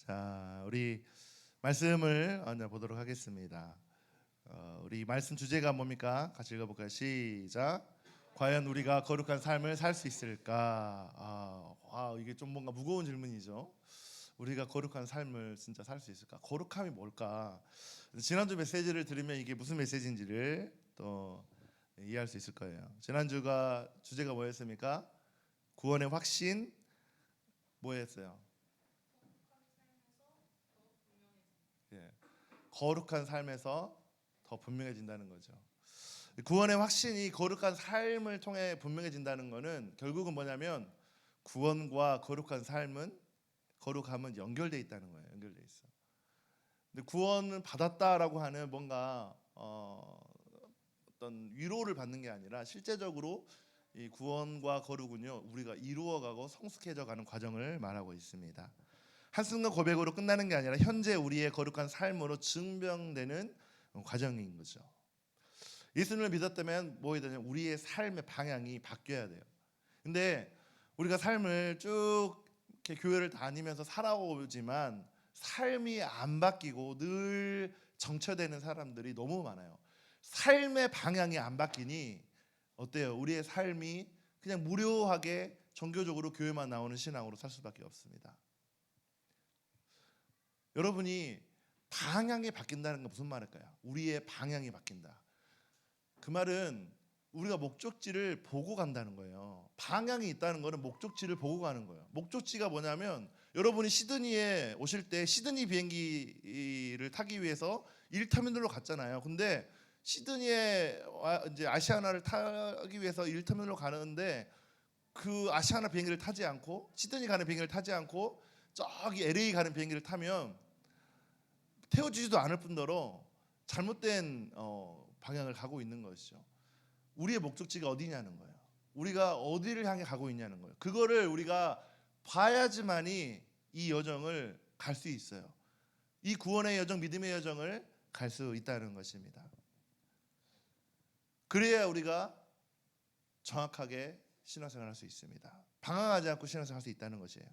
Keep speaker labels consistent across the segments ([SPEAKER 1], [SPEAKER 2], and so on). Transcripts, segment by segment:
[SPEAKER 1] 자, 우리 말씀을 보도록 하겠습니다. 우리 말씀 주제가 뭡니까? 같이 읽어볼까요? 시작. 과연 우리가 거룩한 삶을 살 수 있을까? 이게 좀 뭔가 무거운 질문이죠. 우리가 거룩한 삶을 진짜 살 수 있을까? 거룩함이 뭘까? 지난주 메시지를 들으면 이게 무슨 메시지인지를 또 이해할 수 있을 거예요. 지난주가 주제가 뭐였습니까? 구원의 확신. 뭐였어요? 예, 거룩한 삶에서 더 분명해진다는 거죠. 구원의 확신이 거룩한 삶을 통해 분명해진다는 것은 결국은 뭐냐면 구원과 거룩함은 연결돼 있다는 거예요. 연결돼 있어. 근데 구원을 받았다라고 하는 뭔가 어떤 위로를 받는 게 아니라 실제적으로 이 구원과 거룩은요, 우리가 이루어가고 성숙해져가는 과정을 말하고 있습니다. 한순간 고백으로 끝나는 게 아니라 현재 우리의 거룩한 삶으로 증명되는 과정인 거죠. 예수님을 믿었다면 뭐해야 되냐? 우리의 삶의 방향이 바뀌어야 돼요. 근데 우리가 삶을 쭉 이렇게 교회를 다니면서 살아오지만 삶이 안 바뀌고 늘 정체되는 사람들이 너무 많아요. 삶의 방향이 안 바뀌니 어때요? 우리의 삶이 그냥 무료하게 정교적으로 교회만 나오는 신앙으로 살 수밖에 없습니다. 여러분이 방향이 바뀐다는 건 무슨 말일까요? 우리의 방향이 바뀐다. 그 말은 우리가 목적지를 보고 간다는 거예요. 방향이 있다는 것은 목적지를 보고 가는 거예요. 목적지가 뭐냐면 여러분이 시드니에 오실 때 시드니 비행기를 타기 위해서 1터미널로 갔잖아요. 근데 시드니에 이제 아시아나를 타기 위해서 1터미널로 가는데 그 아시아나 비행기를 타지 않고 시드니 가는 비행기를 타지 않고 저기 LA 가는 비행기를 타면 태워주지도 않을 뿐더러 잘못된 방향을 가고 있는 것이죠. 우리의 목적지가 어디냐는 거예요. 우리가 어디를 향해 가고 있냐는 거예요. 그거를 우리가 봐야지만이 이 여정을 갈 수 있어요. 이 구원의 여정, 믿음의 여정을 갈 수 있다는 것입니다. 그래야 우리가 정확하게 신앙생활을 할 수 있습니다. 방황하지 않고 신앙생활을 할 수 있다는 것이에요.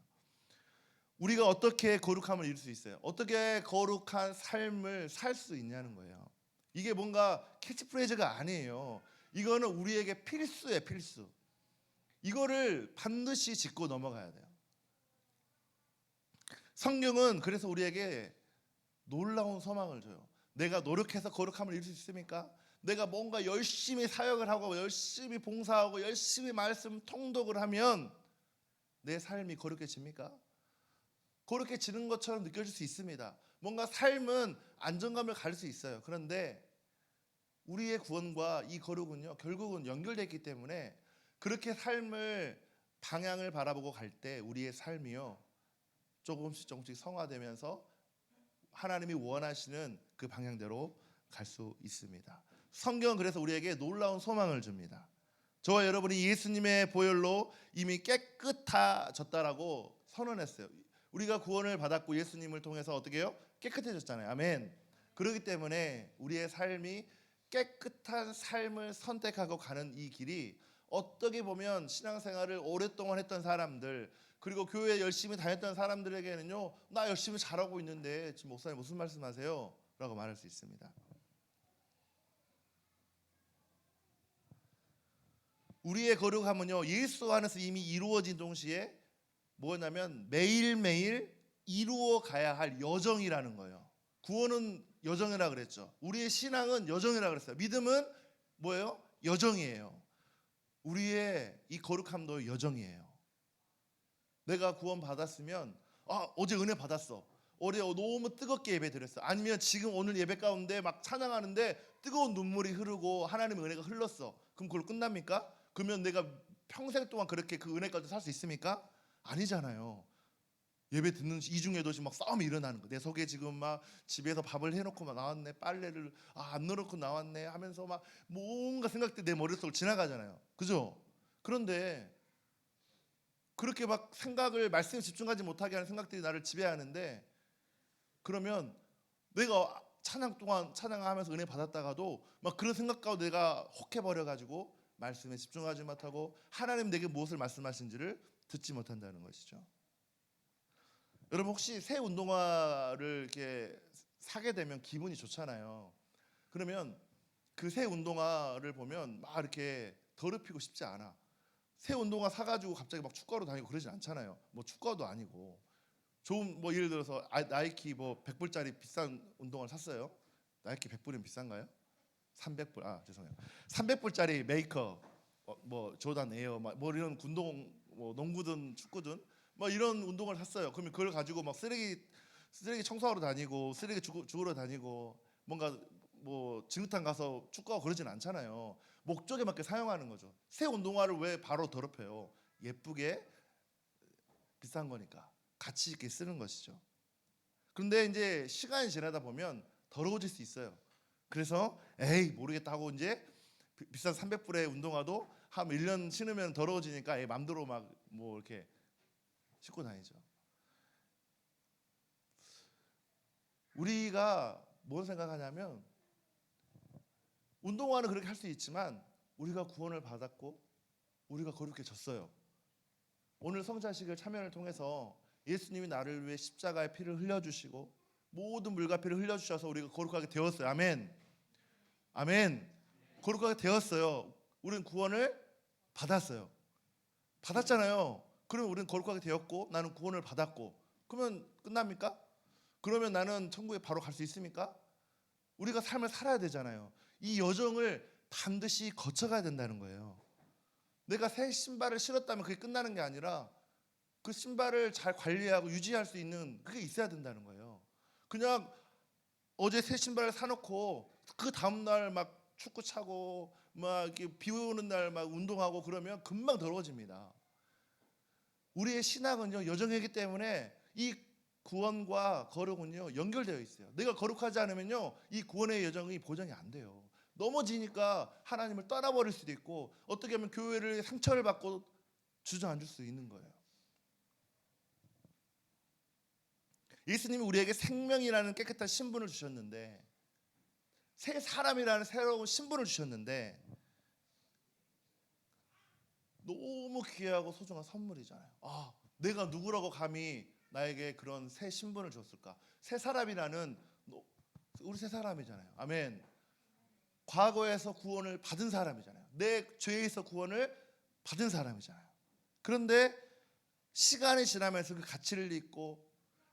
[SPEAKER 1] 우리가 어떻게 거룩함을 이룰 수 있어요? 어떻게 거룩한 삶을 살 수 있냐는 거예요. 이게 뭔가 캐치프레이즈가 아니에요. 이거는 우리에게 필수예요, 필수. 이거를 반드시 짚고 넘어가야 돼요. 성경은 그래서 우리에게 놀라운 소망을 줘요. 내가 노력해서 거룩함을 이룰 수 있습니까? 내가 뭔가 열심히 사역을 하고 열심히 봉사하고 열심히 말씀 통독을 하면 내 삶이 거룩해집니까? 거룩해지는 것처럼 느껴질 수 있습니다. 뭔가 삶은 안정감을 가질 수 있어요. 그런데 우리의 구원과 이 거룩은요, 결국은 연결되어 있기 때문에 그렇게 삶을 방향을 바라보고 갈 때 우리의 삶이요 조금씩 성화되면서 하나님이 원하시는 그 방향대로 갈 수 있습니다. 성경은 그래서 우리에게 놀라운 소망을 줍니다. 저와 여러분이 예수님의 보혈로 이미 깨끗해졌다라고 선언했어요. 우리가 구원을 받았고 예수님을 통해서 어떻게 해요? 깨끗해졌잖아요. 아멘. 그렇기 때문에 우리의 삶이 깨끗한 삶을 선택하고 가는 이 길이 어떻게 보면 신앙생활을 오랫동안 했던 사람들 그리고 교회 열심히 다녔던 사람들에게는요, 나 열심히 잘하고 있는데 지금 목사님 무슨 말씀하세요? 라고 말할 수 있습니다. 우리의 거룩함은요, 예수 안에서 이미 이루어진 동시에 뭐냐면 매일매일 이루어 가야 할 여정이라는 거예요. 구원은 여정이라 그랬죠. 우리의 신앙은 여정이라 그랬어요. 믿음은 뭐예요? 여정이에요. 우리의 이 거룩함도 여정이에요. 내가 구원 받았으면 어제 은혜 받았어. 어제 너무 뜨겁게 예배 드렸어. 아니면 지금 오늘 예배 가운데 막 찬양하는데 뜨거운 눈물이 흐르고 하나님의 은혜가 흘렀어. 그럼 그걸 끝납니까? 그러면 내가 평생 동안 그렇게 그 은혜 가운데 살 수 있습니까? 아니잖아요. 예배 듣는 이 중에도 지금 막 싸움이 일어나는 거. 내 속에 지금 막 집에서 밥을 해놓고 막 나왔네, 빨래를 안 넣어놓고 나왔네 하면서 막 뭔가 생각들이 내 머릿속을 지나가잖아요. 그죠? 그런데 그렇게 막 생각을 말씀에 집중하지 못하게 하는 생각들이 나를 지배하는데 그러면 내가 찬양 동안 찬양하면서 은혜 받았다가도 막 그런 생각 가운데 내가 혹해버려가지고 말씀에 집중하지 못하고 하나님 내게 무엇을 말씀하신지를 듣지 못한다는 것이죠. 여러분 혹시 새 운동화를 이렇게 사게 되면 기분이 좋잖아요. 그러면 그 새 운동화를 보면 막 이렇게 더럽히고 싶지 않아. 새 운동화 사가지고 갑자기 막 축구하러 다니고 그러진 않잖아요. 뭐 축구화도 아니고 좋은 뭐 예를 들어서 나이키 뭐 100불짜리 비싼 운동화를 샀어요. 나이키 100불이면 비싼가요? 300불 죄송해요. 300불짜리 메이커 뭐 조던 에어 뭐 이런 운동 뭐 농구든 축구든 뭐 이런 운동을 샀어요. 그러면 그걸 가지고 막 쓰레기 청소하러 다니고 쓰레기 주우러 다니고 뭔가 뭐 지구탄 가서 축구하고 그러진 않잖아요. 목적에 맞게 사용하는 거죠. 새 운동화를 왜 바로 더럽혀요? 예쁘게 비싼 거니까 가치 있게 쓰는 것이죠. 그런데 이제 시간이 지나다 보면 더러워질 수 있어요. 그래서 에이 모르겠다 하고 이제 비싼 300불의 운동화도 한 1년 신으면 더러워지니까 맘대로 막 뭐 이렇게 신고 다니죠. 우리가 뭔 생각하냐면 운동화는 그렇게 할 수 있지만 우리가 구원을 받았고 우리가 거룩해졌어요. 오늘 성찬식을 참여를 통해서 예수님이 나를 위해 십자가의 피를 흘려주시고 모든 물과 피를 흘려주셔서 우리가 거룩하게 되었어요. 아멘. 아멘. 거룩하게 되었어요. 우리는 구원을 받았어요. 받았잖아요. 그러면 우리는 거룩하게 되었고 나는 구원을 받았고 그러면 끝납니까? 그러면 나는 천국에 바로 갈 수 있습니까? 우리가 삶을 살아야 되잖아요. 이 여정을 반드시 거쳐가야 된다는 거예요. 내가 새 신발을 신었다면 그게 끝나는 게 아니라 그 신발을 잘 관리하고 유지할 수 있는 그게 있어야 된다는 거예요. 그냥 어제 새 신발을 사놓고 그 다음날 막 축구 차고 막 이렇게 비 오는 날 막 운동하고 그러면 금방 더러워집니다. 우리의 신앙은요 여정이기 때문에 이 구원과 거룩은요 연결되어 있어요. 내가 거룩하지 않으면요 이 구원의 여정이 보장이 안 돼요. 넘어지니까 하나님을 떠나버릴 수도 있고 어떻게 하면 교회를 상처를 받고 주저앉을 수 있는 거예요. 예수님이 우리에게 생명이라는 깨끗한 신분을 주셨는데 새 사람이라는 새로운 신분을 주셨는데 너무 귀하고 소중한 선물이잖아요. 내가 누구라고 감히 나에게 그런 새 신분을 줬을까? 새 사람이라는 우리 새 사람이잖아요. 아멘. 과거에서 구원을 받은 사람이잖아요. 내 죄에서 구원을 받은 사람이잖아요. 그런데 시간이 지나면서 그 가치를 잊고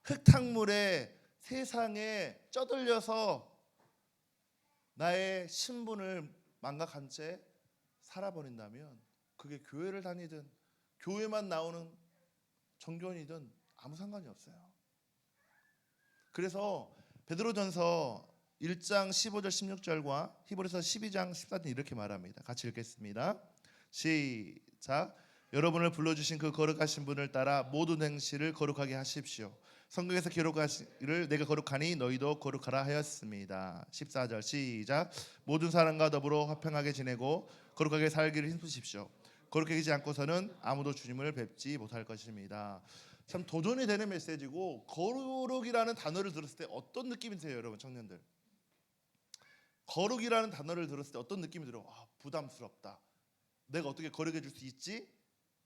[SPEAKER 1] 흙탕물에 세상에 쩌들려서 나의 신분을 망각한 채 살아버린다면 그게 교회를 다니든 교회만 나오는 정교인이든 아무 상관이 없어요. 그래서 베드로전서 1장 15절 16절과 히브리서 12장 14절 이렇게 말합니다. 같이 읽겠습니다. 시작. 여러분을 불러주신 그 거룩하신 분을 따라 모든 행실을 거룩하게 하십시오. 성경에서 기록하시기를 내가 거룩하니 너희도 거룩하라 하였습니다. 14절 시작. 모든 사람과 더불어 화평하게 지내고 거룩하게 살기를 힘쓰십시오. 거룩해지지 않고서는 아무도 주님을 뵙지 못할 것입니다. 참 도전이 되는 메시지고 거룩이라는 단어를 들었을 때 어떤 느낌이 드세요, 여러분 청년들? 거룩이라는 단어를 들었을 때 어떤 느낌이 들어요? 부담스럽다. 내가 어떻게 거룩해질 수 있지?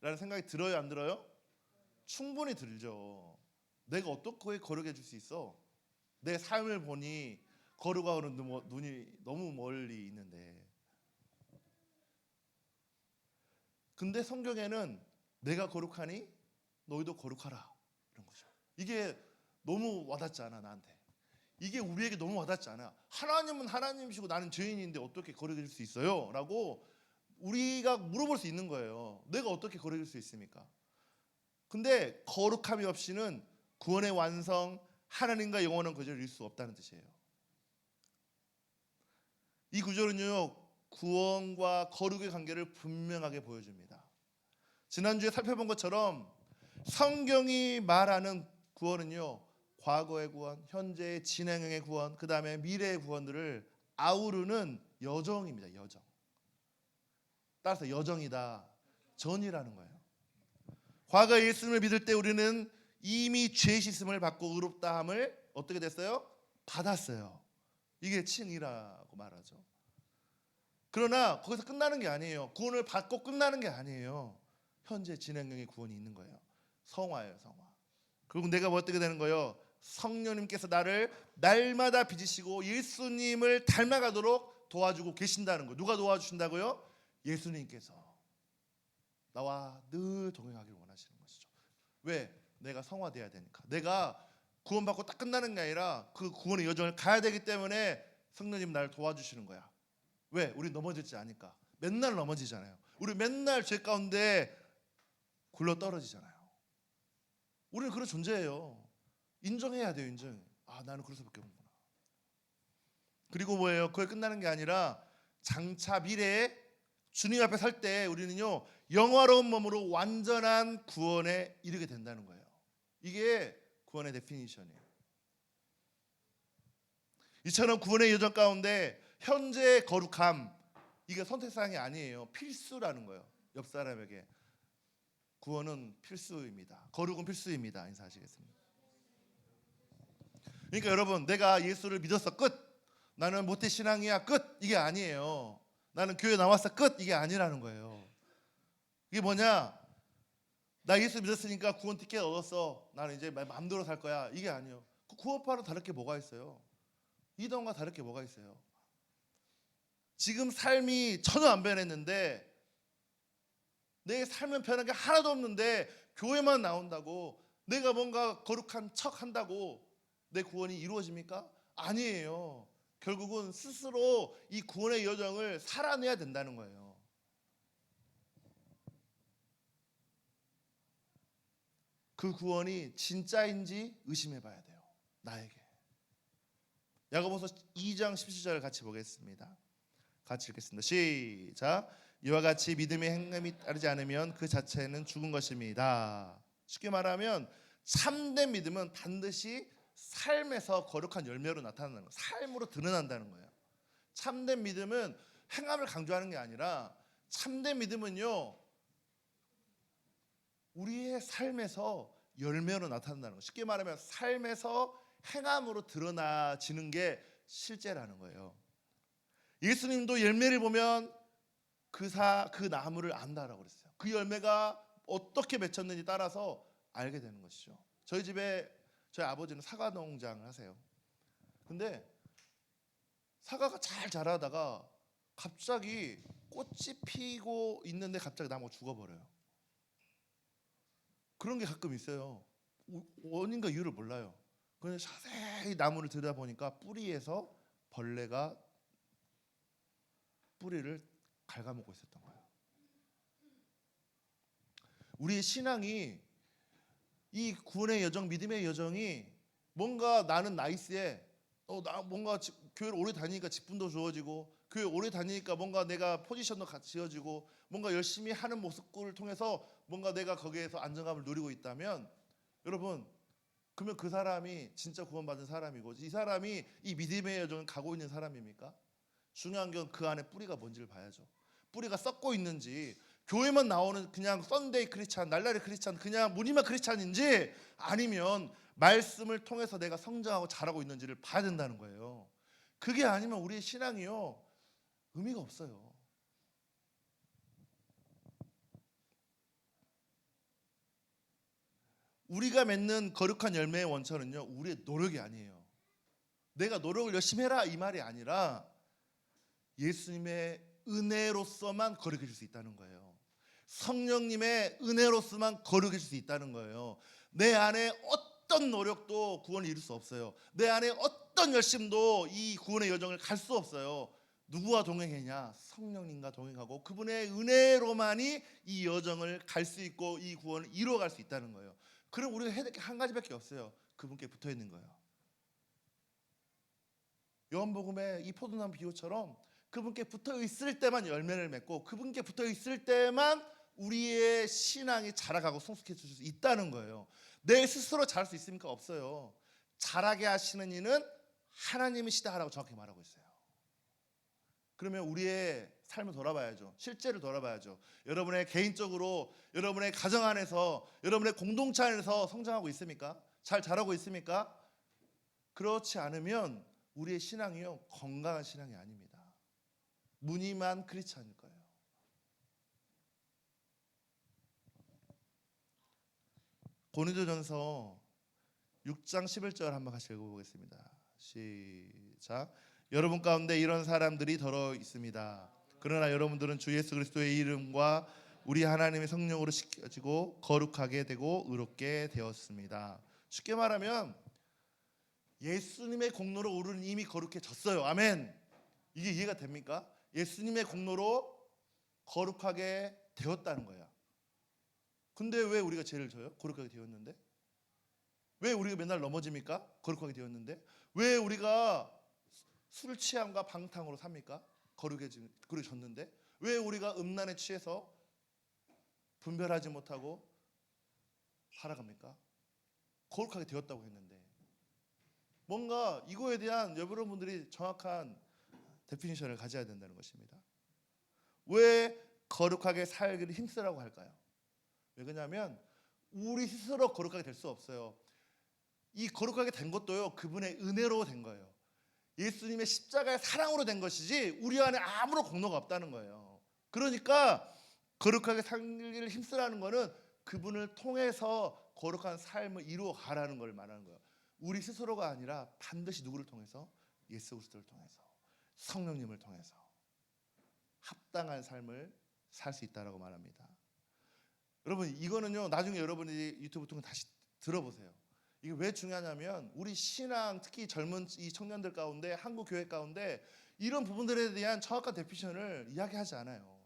[SPEAKER 1] 라는 생각이 들어요, 안 들어요? 충분히 들죠. 내가 어떻게 거룩해질 수 있어? 내 삶을 보니 거룩하고는 눈이 너무 멀리 있는데. 근데 성경에는 내가 거룩하니 너희도 거룩하라 이런 거죠. 이게 너무 와닿지 않아 나한테. 이게 우리에게 너무 와닿지 않아. 하나님은 하나님이시고 나는 죄인인데 어떻게 거룩해질 수 있어요? 라고 우리가 물어볼 수 있는 거예요. 내가 어떻게 거룩해질 수 있습니까? 근데 거룩함이 없이는 구원의 완성, 하나님과 영원한 거절을 이룰 수 없다는 뜻이에요. 이 구절은요 구원과 거룩의 관계를 분명하게 보여줍니다. 지난주에 살펴본 것처럼 성경이 말하는 구원은요 과거의 구원, 현재의 진행형의 구원, 그 다음에 미래의 구원들을 아우르는 여정입니다. 여정. 따라서 여정이다, 전이라는 거예요. 과거 예수님을 믿을 때 우리는 이미 죄 씻음을 받고 의롭다함을 어떻게 됐어요? 받았어요. 이게 칭이라고 말하죠. 그러나 거기서 끝나는 게 아니에요. 구원을 받고 끝나는 게 아니에요. 현재 진행형의 구원이 있는 거예요. 성화예요, 성화. 결국 내가 뭐 어떻게 되는 거예요? 성령님께서 나를 날마다 빚으시고 예수님을 닮아가도록 도와주고 계신다는 거. 누가 도와주신다고요? 예수님께서 나와 늘 동행하기를 원하시는 것이죠. 왜? 내가 성화돼야 되니까. 내가 구원받고 딱 끝나는 게 아니라 그 구원의 여정을 가야 되기 때문에 성령님 나를 도와주시는 거야. 왜? 우리 넘어질지 아니까. 맨날 넘어지잖아요. 우리 맨날 죄 가운데 굴러 떨어지잖아요. 우리는 그런 존재예요. 인정해야 돼요. 인정. 아, 나는 그럴 수밖에 없구나. 그리고 뭐예요? 그게 끝나는 게 아니라 장차 미래에 주님 앞에 설 때 우리는요, 영화로운 몸으로 완전한 구원에 이르게 된다는 거예요. 이게 구원의 데피니션이에요. 이처럼 구원의 여정 가운데 현재의 거룩함, 이게 선택사항이 아니에요. 필수라는 거예요. 옆 사람에게 구원은 필수입니다. 거룩은 필수입니다. 인사하시겠습니다. 그러니까 여러분, 내가 예수를 믿었어 끝, 나는 모태신앙이야 끝, 이게 아니에요. 나는 교회 나왔어 끝, 이게 아니라는 거예요. 이게 뭐냐, 나 예수 믿었으니까 구원 티켓 얻었어, 나는 이제 마음대로 살 거야, 이게 아니에요. 구원파는 다를 게 뭐가 있어요? 이동과 다를 게 뭐가 있어요? 지금 삶이 전혀 안 변했는데, 내 삶은 변한 게 하나도 없는데 교회만 나온다고 내가 뭔가 거룩한 척 한다고 내 구원이 이루어집니까? 아니에요. 결국은 스스로 이 구원의 여정을 살아내야 된다는 거예요. 그 구원이 진짜인지 의심해 봐야 돼요. 나에게. 야고보서 2장 17절 같이 보겠습니다. 같이 읽겠습니다. 시작. 이와 같이 믿음의 행함이 따르지 않으면 그 자체는 죽은 것입니다. 쉽게 말하면 참된 믿음은 반드시 삶에서 거룩한 열매로 나타나는 거예요. 삶으로 드러난다는 거예요. 참된 믿음은 행함을 강조하는 게 아니라 참된 믿음은요, 우리의 삶에서 열매로 나타난다는 거예요. 쉽게 말하면 삶에서 행함으로 드러나지는 게 실제라는 거예요. 예수님도 열매를 보면 그 나무를 안다라고 그랬어요. 그 열매가 어떻게 맺혔는지 따라서 알게 되는 것이죠. 저희 집에 저희 아버지는 사과 농장을 하세요. 근데 사과가 잘 자라다가 갑자기 꽃이 피고 있는데 갑자기 나무가 죽어버려요. 그런 게 가끔 있어요. 원인과 이유를 몰라요. 그래서 자세히 나무를 들여다보니까 뿌리에서 벌레가 뿌리를 갉아먹고 있었던 거예요. 우리의 신앙이, 이 구원의 여정, 믿음의 여정이 뭔가 나는 나이스해, 나 뭔가 교회를 오래 다니니까 직분도 주어지고, 교회 오래 다니니까 뭔가 내가 포지션도 같이 지어지고, 뭔가 열심히 하는 모습을 통해서 뭔가 내가 거기에서 안정감을 누리고 있다면, 여러분, 그러면 그 사람이 진짜 구원받은 사람이고, 이 사람이 이 믿음의 여정을 가고 있는 사람입니까? 중요한 건 그 안에 뿌리가 뭔지를 봐야죠. 뿌리가 썩고 있는지, 교회만 나오는 그냥 썬데이 크리스찬, 날라리 크리스찬, 그냥 무늬만 크리스찬인지, 아니면 말씀을 통해서 내가 성장하고 자라고 있는지를 봐야 된다는 거예요. 그게 아니면 우리의 신앙이요, 의미가 없어요. 우리가 맺는 거룩한 열매의 원천은요, 우리의 노력이 아니에요. 내가 노력을 열심히 해라 이 말이 아니라 예수님의 은혜로서만 거룩해질 수 있다는 거예요. 성령님의 은혜로서만 거룩해질 수 있다는 거예요. 내 안에 어떤 노력도 구원을 이룰 수 없어요. 내 안에 어떤 열심도 이 구원의 여정을 갈 수 없어요. 누구와 동행했냐? 성령님과 동행하고 그분의 은혜로만이 이 여정을 갈 수 있고 이 구원을 이루어갈 수 있다는 거예요. 그럼 우리가 해야 될 게 한 가지밖에 없어요. 그분께 붙어 있는 거예요. 요한복음의 이 포도나무 비유처럼 그분께 붙어 있을 때만 열매를 맺고, 그분께 붙어 있을 때만 우리의 신앙이 자라가고 성숙해질 수 있다는 거예요. 내 스스로 자랄 수 있습니까? 없어요. 자라게 하시는 이는 하나님이시다라고 정확히 말하고 있어요. 그러면 우리의 삶을 돌아봐야죠. 실제를 돌아봐야죠. 여러분의 개인적으로, 여러분의 가정 안에서, 여러분의 공동체 안에서 성장하고 있습니까? 잘 자라고 있습니까? 그렇지 않으면 우리의 신앙이요, 건강한 신앙이 아닙니다. 무늬만 크리스찬일 거예요. 고린도전서 6장 11절 한번 같이 읽어보겠습니다. 시작. 여러분 가운데 이런 사람들이 더러 있습니다. 그러나 여러분들은 주 예수 그리스도의 이름과 우리 하나님의 성령으로 씻겨지고 거룩하게 되고 의롭게 되었습니다. 쉽게 말하면 예수님의 공로로 우리는 이미 거룩해졌어요. 아멘. 이게 이해가 됩니까? 예수님의 공로로 거룩하게 되었다는 거야. 근데 왜 우리가 죄를 져요? 거룩하게 되었는데. 왜 우리가 맨날 넘어집니까? 거룩하게 되었는데. 왜 우리가 술 취함과 방탕으로 삽니까? 거룩해졌는데. 왜 우리가 음란에 취해서 분별하지 못하고 살아갑니까? 거룩하게 되었다고 했는데. 뭔가 이거에 대한 여러분들이 정확한 데피니션을 가져야 된다는 것입니다. 왜 거룩하게 살기를 힘쓰라고 할까요? 왜 그러냐면 우리 스스로 거룩하게 될 수 없어요. 이 거룩하게 된 것도요, 그분의 은혜로 된 거예요. 예수님의 십자가의 사랑으로 된 것이지 우리 안에 아무런 공로가 없다는 거예요. 그러니까 거룩하게 살기를 힘쓰라는 거는 그분을 통해서 거룩한 삶을 이루어 가라는 걸 말하는 거예요. 우리 스스로가 아니라 반드시 누구를 통해서? 예수 그리스도를 통해서, 성령님을 통해서 합당한 삶을 살 수 있다라고 말합니다. 여러분, 이거는요, 나중에 여러분이 유튜브 통해 다시 들어보세요. 이게 왜 중요하냐면 우리 신앙, 특히 젊은 이 청년들 가운데, 한국 교회 가운데 이런 부분들에 대한 정확한 데피니션을 이야기하지 않아요.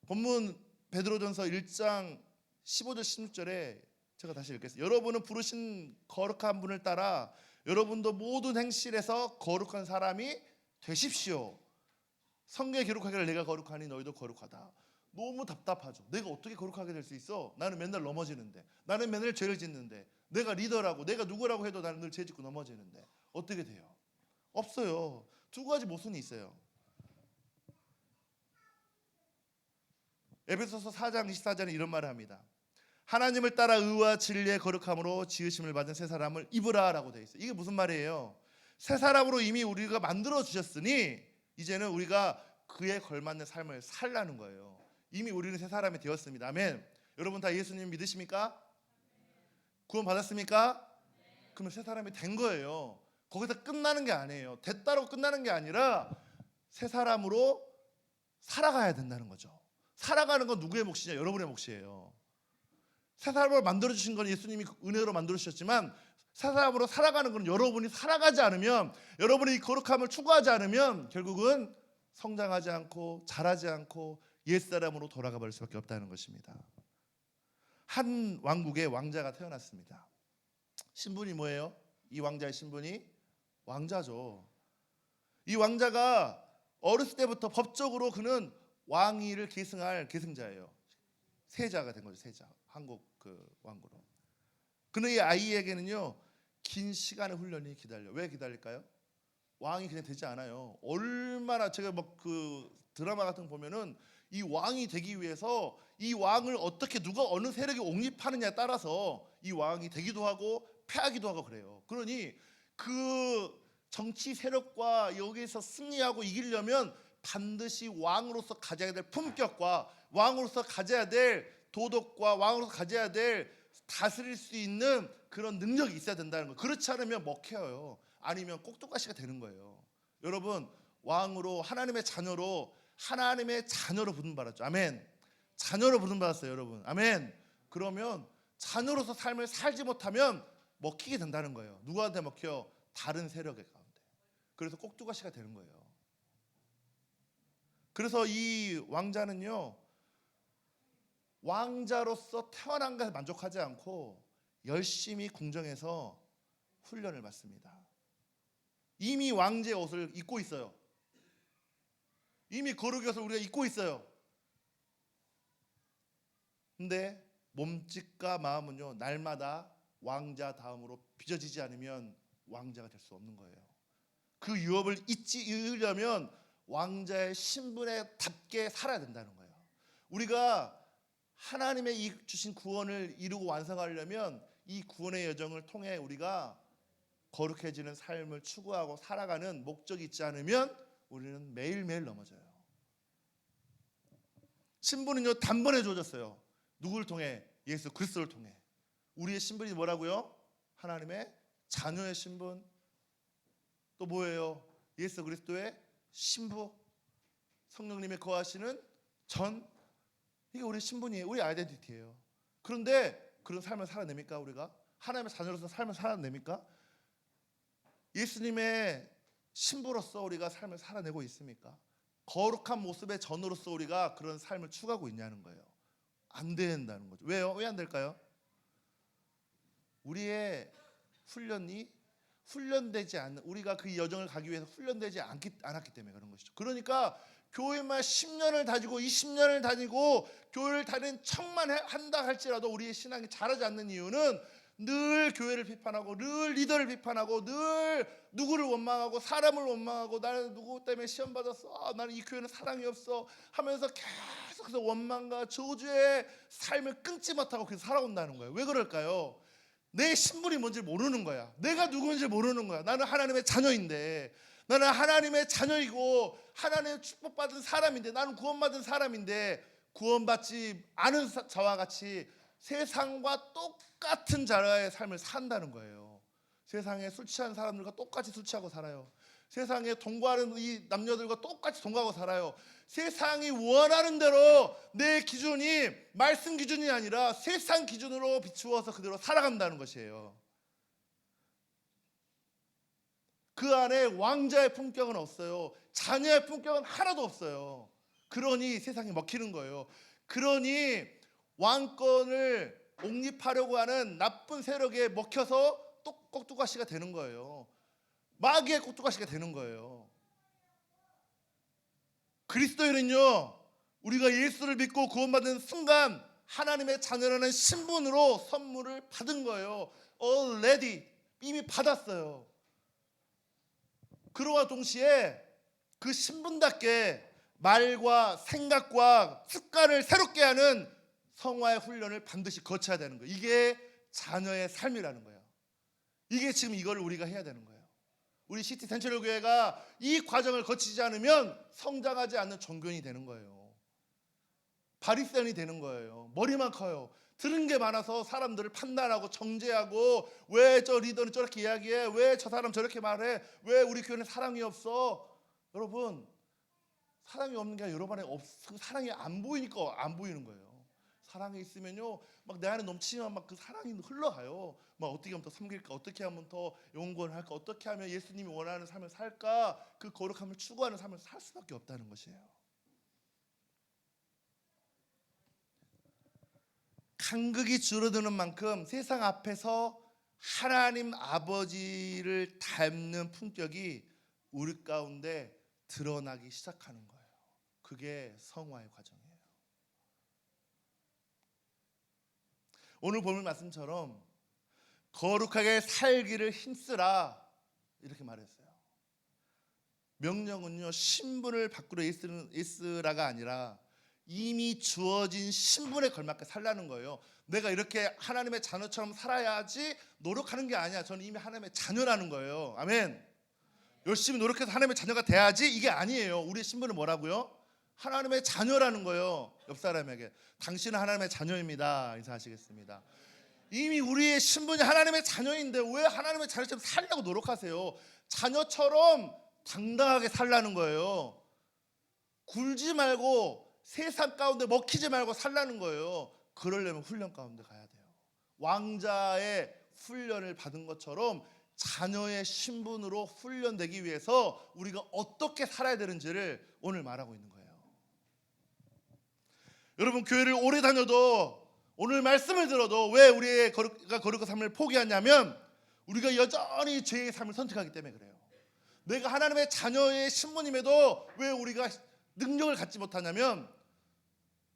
[SPEAKER 1] 본문 베드로전서 1장 15절 16절에 제가 다시 읽겠습니다. 여러분은 부르신 거룩한 분을 따라 여러분도 모든 행실에서 거룩한 사람이 되십시오. 성경에 기록하기를 내가 거룩하니 너희도 거룩하다. 너무 답답하죠. 내가 어떻게 거룩하게 될 수 있어? 나는 맨날 넘어지는데, 나는 맨날 죄를 짓는데, 내가 리더라고, 내가 누구라고 해도 나는 늘 죄 짓고 넘어지는데 어떻게 돼요? 없어요. 두 가지 모순이 있어요. 에베소서 4장 24절에 이런 말을 합니다. 하나님을 따라 의와 진리의 거룩함으로 지으심을 받은 새 사람을 입으라라고 되어 있어요. 이게 무슨 말이에요? 새 사람으로 이미 우리가 만들어 주셨으니 이제는 우리가 그에 걸맞는 삶을 살라는 거예요. 이미 우리는 새 사람이 되었습니다. 아멘. 여러분 다 예수님 믿으십니까? 구원 받았습니까? 그러면 새 사람이 된 거예요. 거기서 끝나는 게 아니에요. 됐다고 끝나는 게 아니라 새 사람으로 살아가야 된다는 거죠. 살아가는 건 누구의 몫이냐? 여러분의 몫이에요. 새 사람으로 만들어주신 건 예수님이 은혜로 만들어주셨지만 새 사람으로 살아가는 건 여러분이 살아가지 않으면, 여러분이 이 거룩함을 추구하지 않으면 결국은 성장하지 않고 자라지 않고 옛사람으로 돌아가 버릴 수밖에 없다는 것입니다. 한 왕국에 왕자가 태어났습니다. 신분이 뭐예요? 이 왕자의 신분이 왕자죠. 이 왕자가 어렸을 때부터 법적으로 그는 왕위를 계승할 계승자예요. 세자가 된 거죠. 세자. 한국 그 왕국으로. 그는 이 아이에게는요 긴 시간의 훈련이 기다려. 왜 기다릴까요? 왕이 그냥 되지 않아요. 얼마나 제가 막 그 드라마 같은 거 보면은 이 왕이 되기 위해서 이 왕을 어떻게 누가 어느 세력이 옹립하느냐에 따라서 이 왕이 되기도 하고 패하기도 하고 그래요. 그러니 그 정치 세력과 여기서 승리하고 이기려면 반드시 왕으로서 가져야 될 품격과 왕으로서 가져야 될 도덕과 왕으로서 가져야 될 다스릴 수 있는 그런 능력이 있어야 된다는 거예요. 그렇지 않으면 먹혀요. 아니면 꼭두가시가 되는 거예요. 여러분, 왕으로 하나님의 자녀로 부름받았죠. 아멘. 자녀로 부름받았어요, 여러분. 아멘. 그러면 자녀로서 삶을 살지 못하면 먹히게 된다는 거예요. 누구한테 먹혀? 다른 세력의 가운데. 그래서 꼭두가시가 되는 거예요. 그래서 이 왕자는요 왕자로서 태어난 것에 만족하지 않고 열심히 궁정에서 훈련을 받습니다. 이미 왕제의 옷을 입고 있어요. 이미 거룩의 옷을 우리가 입고 있어요. 근데 몸짓과 마음은요 날마다 왕자 다음으로 빚어지지 않으면 왕자가 될 수 없는 거예요. 그 유업을 잊으려면 왕자의 신분에 답게 살아야 된다는 거예요. 우리가 하나님의 이 주신 구원을 이루고 완성하려면 이 구원의 여정을 통해 우리가 거룩해지는 삶을 추구하고 살아가는 목적이 있지 않으면 우리는 매일매일 넘어져요. 신분은요 단번에 주어졌어요. 누구를 통해? 예수 그리스도를 통해. 우리의 신분이 뭐라고요? 하나님의 자녀의 신분. 또 뭐예요? 예수 그리스도의 신부, 성령님의 거하시는 전. 이게 우리 신분이에요. 우리 아이덴티티예요. 그런데 그런 삶을 살아냅니까? 우리가 하나님의 자녀로서 삶을 살아냅니까? 예수님의 신부로서 우리가 삶을 살아내고 있습니까? 거룩한 모습의 전으로서 우리가 그런 삶을 추구하고 있냐는 거예요. 안 된다는 거죠. 왜요? 왜 안 될까요? 우리의 훈련되지 않는, 우리가 그 여정을 가기 위해서 훈련되지 않았기 때문에 그런 것이죠. 그러니까 교회만 10년을 다니고 20년을 다니고 교회를 다니는 척만 한다 할지라도 우리의 신앙이 자라지 않는 이유는 늘 교회를 비판하고 늘 리더를 비판하고 늘 누구를 원망하고 사람을 원망하고 나는 누구 때문에 시험 받았어, 나는 이 교회는 사랑이 없어 하면서 계속해서 원망과 저주의 삶을 끊지 못하고 계속 살아온다는 거예요. 왜 그럴까요? 내 신분이 뭔지 모르는 거야. 내가 누구인지 모르는 거야. 나는 하나님의 자녀인데, 나는 하나님의 자녀이고 하나님의 축복받은 사람인데, 나는 구원받은 사람인데 구원받지 않은 자와 같이 세상과 똑같은 자의 삶을 산다는 거예요. 세상에 술 취한 사람들과 똑같이 술 취하고 살아요. 세상에 동거하는 이 남녀들과 똑같이 동거하고 살아요. 세상이 원하는 대로 내 기준이 말씀 기준이 아니라 세상 기준으로 비추어서 그대로 살아간다는 것이에요. 그 안에 왕자의 품격은 없어요. 자녀의 품격은 하나도 없어요. 그러니 세상이 먹히는 거예요. 그러니 왕권을 옹립하려고 하는 나쁜 세력에 먹혀서 꼭두가시가 되는 거예요. 마귀의 꼭두가시가 되는 거예요. 그리스도인은요, 우리가 예수를 믿고 구원받은 순간 하나님의 자녀라는 신분으로 선물을 받은 거예요. Already 이미 받았어요. 그러와 동시에 그 신분답게 말과 생각과 습관을 새롭게 하는 성화의 훈련을 반드시 거쳐야 되는 거예요. 이게 자녀의 삶이라는 거예요. 이게 지금 이걸 우리가 해야 되는 거예요. 우리 시티 센트럴 교회가 이 과정을 거치지 않으면 성장하지 않는 종교인이 되는 거예요. 바리새인이 되는 거예요. 머리만 커요. 들은 게 많아서 사람들을 판단하고 정죄하고, 왜 저 리더는 저렇게 이야기해? 왜 저 사람 저렇게 말해? 왜 우리 교회는 사랑이 없어? 여러분, 사랑이 없는 게 아니라 여러분 안에 사랑이 안 보이니까 안 보이는 거예요. 사랑이 있으면요, 막 내 안에 넘치면 막 그 사랑이 흘러가요. 막 어떻게 하면 더 섬길까? 어떻게 하면 더 용건할까? 어떻게 하면 예수님이 원하는 삶을 살까? 그 거룩함을 추구하는 삶을 살 수밖에 없다는 것이에요. 간극이 줄어드는 만큼 세상 앞에서 하나님 아버지를 닮는 품격이 우리 가운데 드러나기 시작하는 거예요. 그게 성화의 과정이에요. 오늘 본문 말씀처럼 거룩하게 살기를 힘쓰라 이렇게 말했어요. 명령은요, 신분을 바꾸려 있으라가 아니라 이미 주어진 신분에 걸맞게 살라는 거예요. 내가 이렇게 하나님의 자녀처럼 살아야지 노력하는 게 아니야. 저는 이미 하나님의 자녀라는 거예요. 아멘. 열심히 노력해서 하나님의 자녀가 돼야지, 이게 아니에요. 우리의 신분은 뭐라고요? 하나님의 자녀라는 거예요. 옆 사람에게 당신은 하나님의 자녀입니다 인사하시겠습니다. 이미 우리의 신분이 하나님의 자녀인데 왜 하나님의 자녀처럼 살려고 노력하세요? 자녀처럼 당당하게 살라는 거예요. 굴지 말고 세상 가운데 먹히지 말고 살라는 거예요. 그러려면 훈련 가운데 가야 돼요. 왕자의 훈련을 받은 것처럼 자녀의 신분으로 훈련되기 위해서 우리가 어떻게 살아야 되는지를 오늘 말하고 있는 거예요. 여러분, 교회를 오래 다녀도 오늘 말씀을 들어도 왜 우리의 거룩한 삶을 포기하냐면 우리가 여전히 죄의 삶을 선택하기 때문에 그래요. 내가 하나님의 자녀의 신분임에도 왜 우리가 능력을 갖지 못하냐면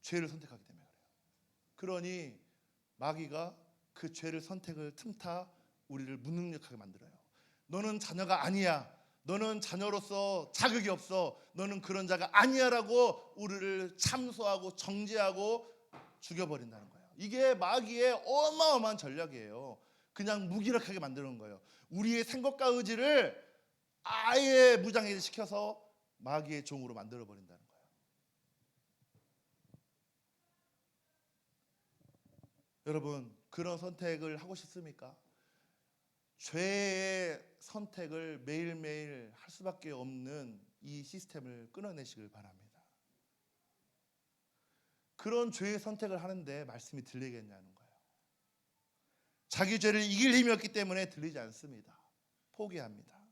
[SPEAKER 1] 죄를 선택하기 때문에 그래요. 그러니 마귀가 그 죄를 선택을 틈타 우리를 무능력하게 만들어요. 너는 자녀가 아니야. 너는 자녀로서 자격이 없어. 너는 그런 자가 아니야라고 우리를 참소하고 정죄하고 죽여버린다는 거예요. 이게 마귀의 어마어마한 전략이에요. 그냥 무기력하게 만드는 거예요. 우리의 생각과 의지를 아예 무장해시켜서 마귀의 종으로 만들어버린다는 거예요. 여러분, 그런 선택을 하고 싶습니까? 죄의 선택을 매일매일 할 수밖에 없는 이 시스템을 끊어내시길 바랍니다. 그런 죄의 선택을 하는데 말씀이 들리겠냐는 거예요. 자기 죄를 이길 힘이 없기 때문에 들리지 않습니다. 포기합니다.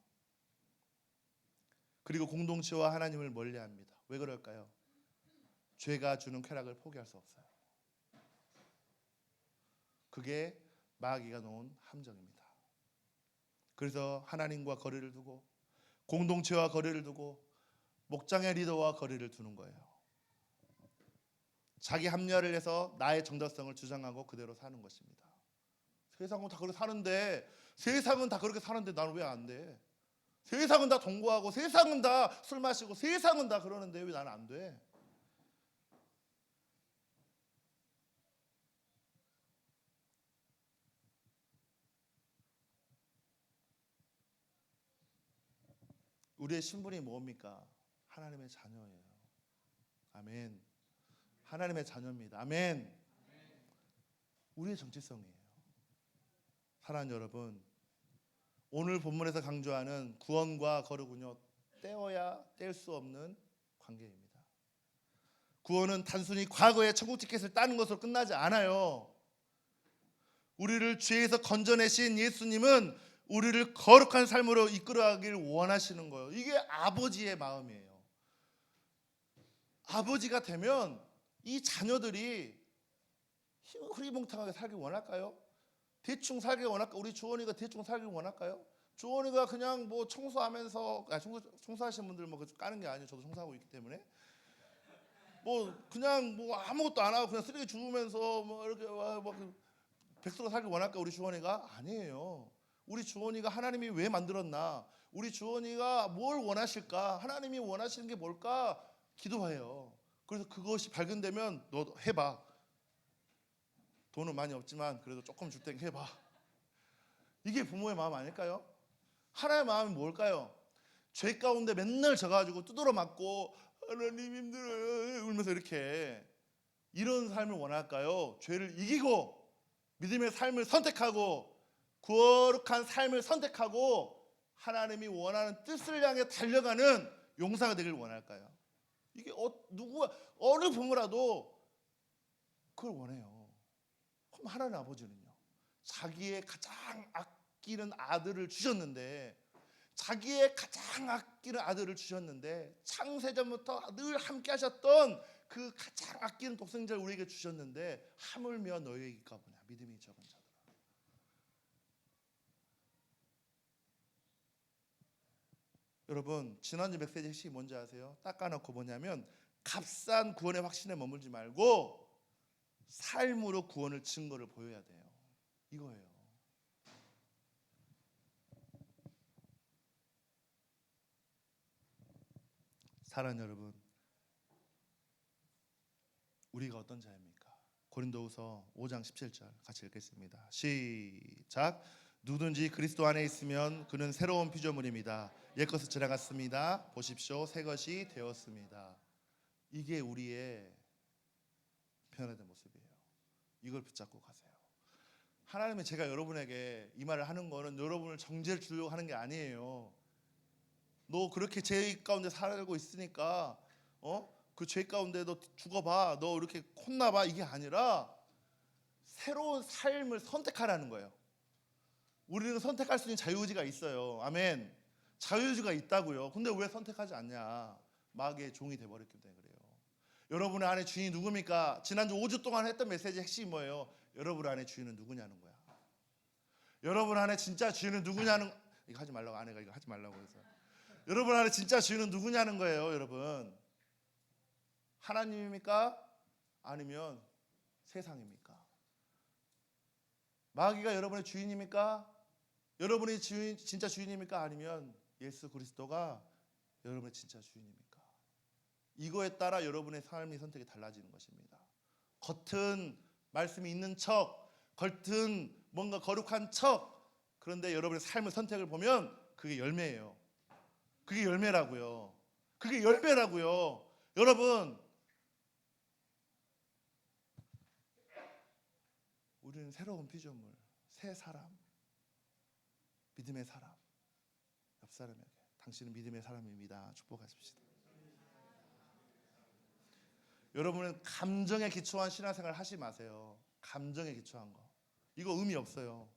[SPEAKER 1] 그리고 공동체와 하나님을 멀리합니다. 왜 그럴까요? 죄가 주는 쾌락을 포기할 수 없어요. 그게 마귀가 놓은 함정입니다. 그래서 하나님과 거리를 두고 공동체와 거리를 두고 목장의 리더와 거리를 두는 거예요. 자기 합리화를 해서 나의 정답성을 주장하고 그대로 사는 것입니다. 세상은 다 그렇게 사는데 나는 왜 안 돼? 세상은 다 동거하고 세상은 다 술 마시고 세상은 다 그러는데 왜 나는 안 돼? 우리의 신분이 뭡니까? 하나님의 자녀예요. 아멘. 하나님의 자녀입니다. 아멘. 우리의 정체성이에요. 사랑하는 여러분, 오늘 본문에서 강조하는 구원과 거룩은요, 떼어야 뗄 수 없는 관계입니다. 구원은 단순히 과거의 천국 티켓을 따는 것으로 끝나지 않아요. 우리를 죄에서 건져내신 예수님은 우리를 거룩한 삶으로 이끌어가길 원하시는 거예요. 이게 아버지의 마음이에요. 아버지가 되면 이 자녀들이 흐리멍텅하게 살길 원할까요? 대충 살길 원할까? 우리 주원이가 대충 살길 원할까요? 주원이가 그냥 뭐 청소하면서 청소하시는 분들 뭐 까는 게 아니에요. 저도 청소하고 있기 때문에 뭐 그냥 뭐 아무것도 안 하고 그냥 쓰레기 주우면서 뭐 이렇게 뭐 백수로 살길 원할까? 우리 주원이가 아니에요. 우리 주원이가 하나님이 왜 만들었나? 우리 주원이가 뭘 원하실까? 하나님이 원하시는 게 뭘까? 기도해요. 그래서 그것이 발견되면 너 해봐. 돈은 많이 없지만 그래도 조금 줄 테니까 해봐. 이게 부모의 마음 아닐까요? 하나님의 마음이 뭘까요? 죄 가운데 맨날 져가지고 두드러 맞고 하나님 힘들어요 울면서 이렇게 이런 삶을 원할까요? 죄를 이기고 믿음의 삶을 선택하고 거룩한 삶을 선택하고 하나님이 원하는 뜻을 향해 달려가는 용사가 되길 원할까요? 이게 어느 부모라도 그걸 원해요. 그럼 하나님 아버지는요, 자기의 가장 아끼는 아들을 주셨는데 창세전부터 늘 함께 하셨던 그 가장 아끼는 독생자를 우리에게 주셨는데 하물며 너희가 뭐냐? 믿음이 적은 자들아. 여러분, 지난주 메시지 핵심이 뭔지 아세요? 닦아놓고 뭐냐면 값싼 구원의 확신에 머물지 말고 삶으로 구원을 증거를 보여야 돼요. 이거예요. 사랑하는 여러분, 우리가 어떤 자입니까? 고린도후서 5장 17절 같이 읽겠습니다. 시작. 누구든지 그리스도 안에 있으면 그는 새로운 피조물입니다. 옛것은 지나갔습니다. 보십시오, 새 것이 되었습니다. 이게 우리의 변화된 모습이에요. 이걸 붙잡고 가세요. 하나님이 제가 여러분에게 이 말을 하는 거는 여러분을 정죄를 주려고 하는 게 아니에요. 너 그렇게 죄 가운데 살고 있으니까 그 죄 가운데 너 죽어봐, 너 이렇게 혼나봐, 이게 아니라 새로운 삶을 선택하라는 거예요. 우리는 선택할 수 있는 자유의지가 있어요. 아멘. 자유의지가 있다고요. 근데 왜 선택하지 않냐? 마귀의 종이 돼버렸기 때문에 그래요. 여러분의 안에 주인이 누굽니까? 지난주 5주 동안 했던 메시지 핵심이 뭐예요? 여러분 안에 주인은 누구냐는 거야. 여러분 안에 진짜 주인은 누구냐는, 이거 하지 말라고, 아내가 이거 하지 말라고 해서. 여러분 안에 진짜 주인은 누구냐는 거예요. 여러분, 하나님입니까? 아니면 세상입니까? 마귀가 여러분의 주인입니까? 여러분이 진짜 주인입니까? 아니면 예수 그리스도가 여러분의 진짜 주인입니까? 이거에 따라 여러분의 삶의 선택이 달라지는 것입니다. 겉은 말씀이 있는 척, 겉은 뭔가 거룩한 척, 그런데 여러분의 삶의 선택을 보면 그게 열매예요. 그게 열매라고요. 그게 열매라고요. 여러분, 우리는 새로운 피조물, 새 사람, 믿음의 사람. 옆 사람에게 당신은 믿음의 사람입니다. 축복하십시다. 여러분은 감정에 기초한 신앙생활 하지 마세요. 감정에 기초한 거 이거 의미 없어요.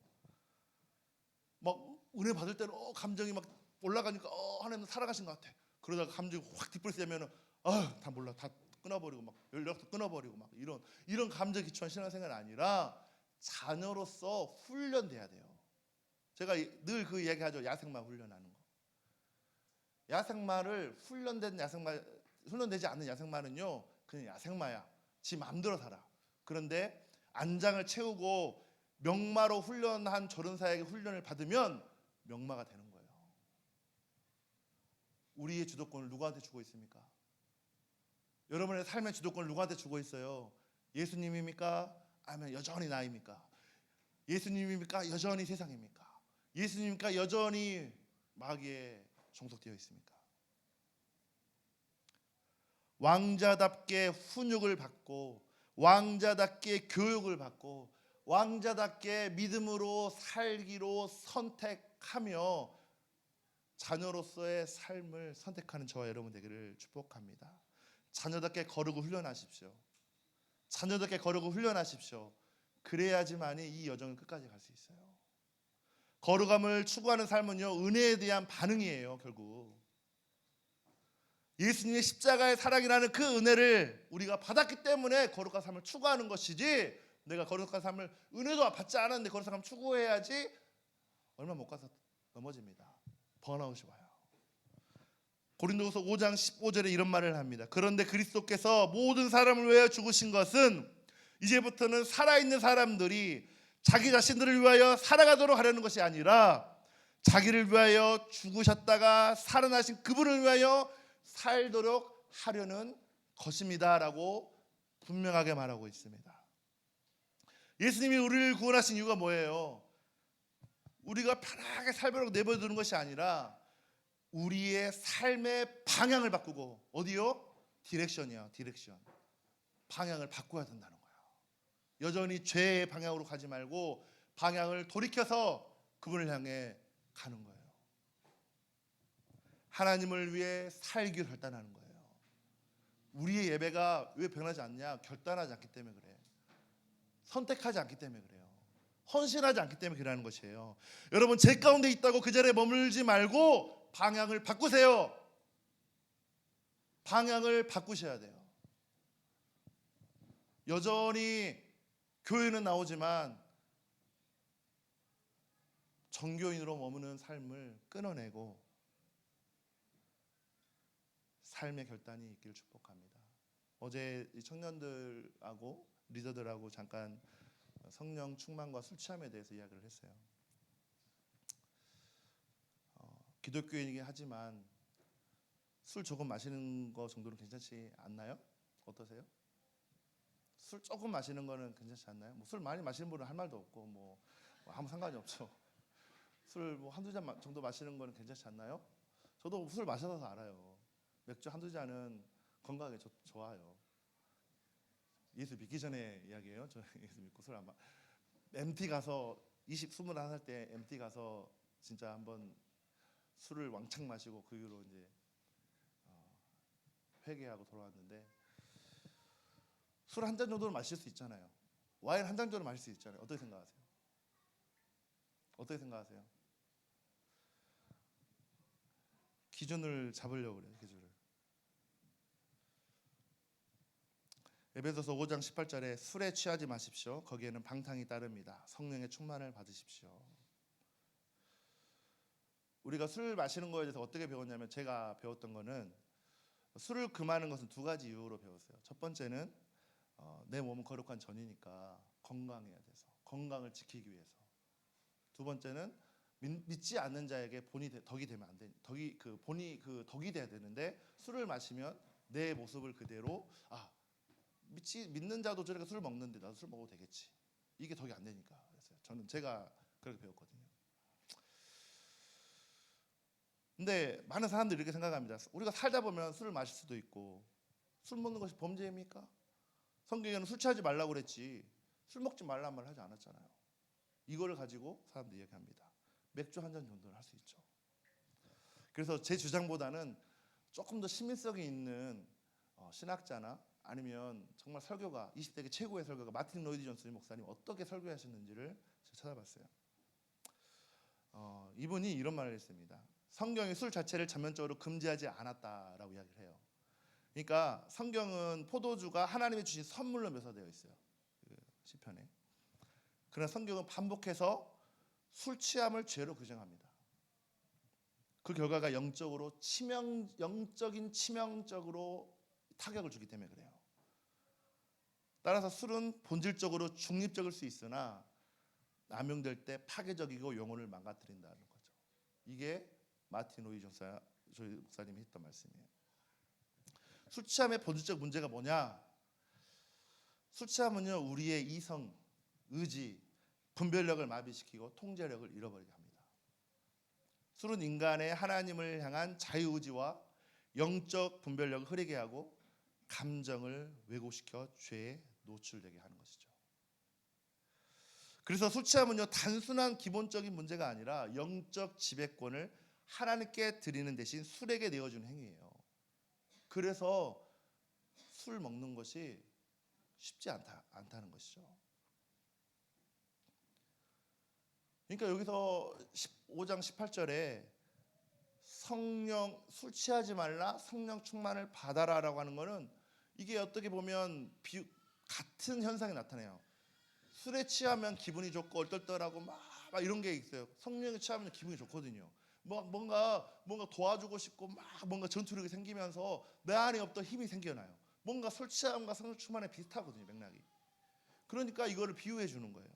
[SPEAKER 1] 막 은혜 받을 때는 감정이 막 올라가니까 하나님 살아가신 것 같아. 그러다가 감정이 확 뒷불세면은 다 몰라, 다 끊어버리고 막 연락도 끊어버리고 막 이런 감정에 기초한 신앙생활이 아니라 자녀로서 훈련돼야 돼요. 제가 늘 그 얘기하죠. 야생마 훈련하는 거. 야생마를 훈련되지 않는 야생마는요 그냥 야생마야. 지 마음대로 살아. 그런데 안장을 채우고 명마로 훈련한 조련사에게 훈련을 받으면 명마가 되는 거예요. 우리의 주도권을 누구한테 주고 있습니까? 여러분의 삶의 주도권을 누구한테 주고 있어요? 예수님입니까? 아니면 여전히 나입니까? 예수님입니까? 여전히 세상입니까? 예수님입니까? 여전히 마귀에 종속되어 있습니까? 왕자답게 훈육을 받고 왕자답게 교육을 받고 왕자답게 믿음으로 살기로 선택하며 자녀로서의 삶을 선택하는 저와 여러분 되기를 축복합니다. 자녀답게 거르고 훈련하십시오. 자녀답게 거르고 훈련하십시오. 그래야지만이 이 여정을 끝까지 갈 수 있어요. 거룩함을 추구하는 삶은요 은혜에 대한 반응이에요. 결국 예수님의 십자가의 사랑이라는 그 은혜를 우리가 받았기 때문에 거룩한 삶을 추구하는 것이지, 내가 거룩한 삶을 은혜도 받지 않았는데 거룩한 삶을 추구해야지 얼마 못 가서 넘어집니다. 번아웃이 와요. 고린도후서 5장 15절에 이런 말을 합니다. 그런데 그리스도께서 모든 사람을 위하여 죽으신 것은 이제부터는 살아있는 사람들이 자기 자신들을 위하여 살아가도록 하려는 것이 아니라 자기를 위하여 죽으셨다가 살아나신 그분을 위하여 살도록 하려는 것입니다 라고 분명하게 말하고 있습니다. 예수님이 우리를 구원하신 이유가 뭐예요? 우리가 편하게 살도록 내버려두는 것이 아니라 우리의 삶의 방향을 바꾸고, 어디요? 디렉션이야. 디렉션. 방향을 바꿔야 된다는 거예요. 여전히 죄의 방향으로 가지 말고 방향을 돌이켜서 그분을 향해 가는 거예요. 하나님을 위해 살기를 결단하는 거예요. 우리의 예배가 왜 변하지 않냐? 결단하지 않기 때문에 그래. 선택하지 않기 때문에 그래요. 헌신하지 않기 때문에 그러는 것이에요. 여러분, 제 가운데 있다고 그 자리에 머물지 말고 방향을 바꾸세요. 방향을 바꾸셔야 돼요. 여전히 교회는 나오지만 정교인으로 머무는 삶을 끊어내고 삶의 결단이 있기를 축복합니다. 어제 청년들하고 리더들하고 잠깐 성령 충만과 술 취함에 대해서 이야기를 했어요. 기독교인이긴 하지만 술 조금 마시는 거 정도는 괜찮지 않나요? 어떠세요? 술 조금 마시는 거는 괜찮지 않나요? 술 많이 마시는 분은 할 말도 없고 뭐 아무 상관이 없죠. 술 한두 잔 정도 마시는 거는 괜찮지 않나요? 저도 술 마셔서 알아요. 맥주 한두 잔은 건강에 좋아요. 예수 믿기 전에 이야기예요. 저 예수 믿고 술 안 마. MT 가서 21살 때 MT 가서 진짜 한번 술을 왕창 마시고 그 이후로 이제 회개하고 돌아왔는데, 술 한 잔 정도는 마실 수 있잖아요. 와인 한 잔 정도는 마실 수 있잖아요. 어떻게 생각하세요? 어떻게 생각하세요? 기준을 잡으려고 그래요. 기준을. 에베소서 5장 18절에 술에 취하지 마십시오. 거기에는 방탕이 따릅니다. 성령의 충만을 받으십시오. 우리가 술 마시는 거에 대해서 어떻게 배웠냐면, 제가 배웠던 거는 술을 금하는 것은 두 가지 이유로 배웠어요. 첫 번째는 내 몸은 거룩한 전이니까 건강해야 돼서, 건강을 지키기 위해서. 두 번째는 믿지 않는 자에게 덕이 되면 안 돼. 본이 덕이 돼야 되는데, 술을 마시면 내 모습을 그대로 믿는 자도 저렇게 술 먹는데 나도 술 먹어도 되겠지. 이게 덕이 안 되니까. 그래서 제가 그렇게 배웠거든요. 근데 많은 사람들이 이렇게 생각합니다. 우리가 살다 보면 술을 마실 수도 있고, 술 먹는 것이 범죄입니까? 성경에는 술 취하지 말라고 그랬지. 술 먹지 말란 말 하지 않았잖아요. 이거를 가지고 사람들이 얘기합니다. 맥주 한 잔 정도는 할 수 있죠. 그래서 제 주장보다는 조금 더 시민성이 있는 신학자나 아니면 정말 설교가 20세기 최고의 설교가 마틴 로이드 존슨 목사님 어떻게 설교하셨는지를 제가 찾아봤어요. 이분이 이런 말을 했습니다. 성경이 술 자체를 전면적으로 금지하지 않았다라고 이야기를 해요. 그러니까 성경은 포도주가 하나님이 주신 선물로 묘사되어 있어요. 그 시편에. 그러나 성경은 반복해서 술 취함을 죄로 규정합니다. 그 결과가 영적인 치명적으로 타격을 주기 때문에 그래요. 따라서 술은 본질적으로 중립적일 수 있으나 남용될 때 파괴적이고 영혼을 망가뜨린다는 거죠. 이게 마틴 로이드 존슨 목사님이 했던 말씀이에요. 술 취함의 본질적 문제가 뭐냐? 술 취함은요, 우리의 이성, 의지, 분별력을 마비시키고 통제력을 잃어버리게 합니다. 술은 인간의 하나님을 향한 자유의지와 영적 분별력을 흐리게 하고 감정을 왜곡시켜 죄에 노출되게 하는 것이죠. 그래서 술 취함은요, 단순한 기본적인 문제가 아니라 영적 지배권을 하나님께 드리는 대신 술에게 내어주는 행위예요. 그래서 술 먹는 것이 쉽지 않다는 것이죠. 그러니까 여기서 15장 18절에 성령 술 취하지 말라 성령 충만을 받아라라고 하는 것은 이게 어떻게 보면 같은 현상이 나타나요. 술에 취하면 기분이 좋고 얼떨떨하고 막 이런 게 있어요. 성령에 취하면 기분이 좋거든요. 뭔가 도와주고 싶고 막 뭔가 전투력이 생기면서 내 안에 없던 힘이 생겨나요. 뭔가 술 취함과 성령 충만에 비슷하거든요, 맥락이. 그러니까 이거를 비유해 주는 거예요.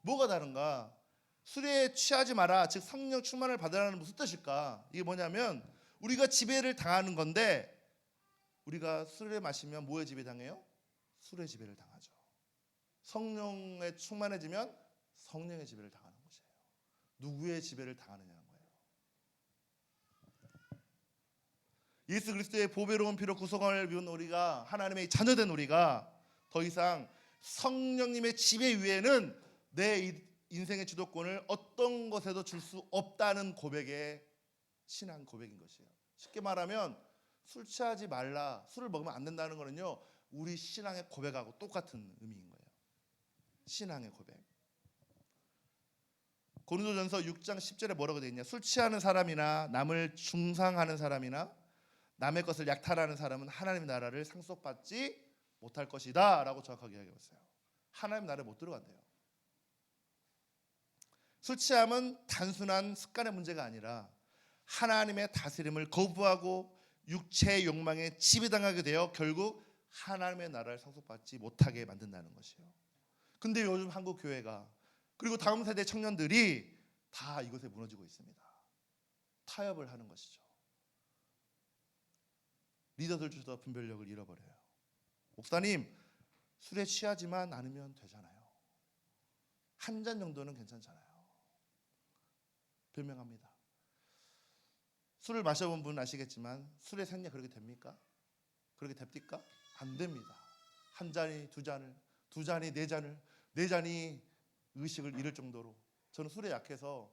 [SPEAKER 1] 뭐가 다른가? 술에 취하지 마라, 즉 성령 충만을 받으라는 무슨 뜻일까? 이게 뭐냐면 우리가 지배를 당하는 건데 우리가 술에 마시면 뭐에 지배당해요? 술의 지배를 당하죠. 성령에 충만해지면 성령의 지배를 당하는 것이에요. 누구의 지배를 당하느냐는 거예요. 예수 그리스도의 보배로운 피로 구속함을 입은 우리가, 하나님의 자녀된 우리가 더 이상 성령님의 지배 위에는 내 인생의 주도권을 어떤 것에도 줄 수 없다는 고백의 신앙 고백인 것이에요. 쉽게 말하면 술 취하지 말라, 술을 먹으면 안 된다는 거는요, 우리 신앙의 고백하고 똑같은 의미인 거예요. 신앙의 고백. 고린도전서 6장 10절에 뭐라고 되어 있냐? 술 취하는 사람이나 남을 중상하는 사람이나 남의 것을 약탈하는 사람은 하나님의 나라를 상속받지 못할 것이다 라고 정확하게 이야기하고 있어요. 하나님 나라에 못 들어간대요. 술 취함은 단순한 습관의 문제가 아니라 하나님의 다스림을 거부하고 육체의 욕망에 지배당하게 되어 결국 하나님의 나라를 상속받지 못하게 만든다는 것이에요. 근데 요즘 한국 교회가, 그리고 다음 세대 청년들이 다 이것에 무너지고 있습니다. 타협을 하는 것이죠. 리더들조차 분별력을 잃어버려요. 목사님, 술에 취하지만 않으면 되잖아요. 한 잔 정도는 괜찮잖아요. 변명합니다. 술을 마셔본 분은 아시겠지만 술의 생리가 그렇게 됩니까? 그렇게 됩니까? 안 됩니다. 한 잔이 두 잔이 네 잔이 의식을 잃을 정도로. 저는 술에 약해서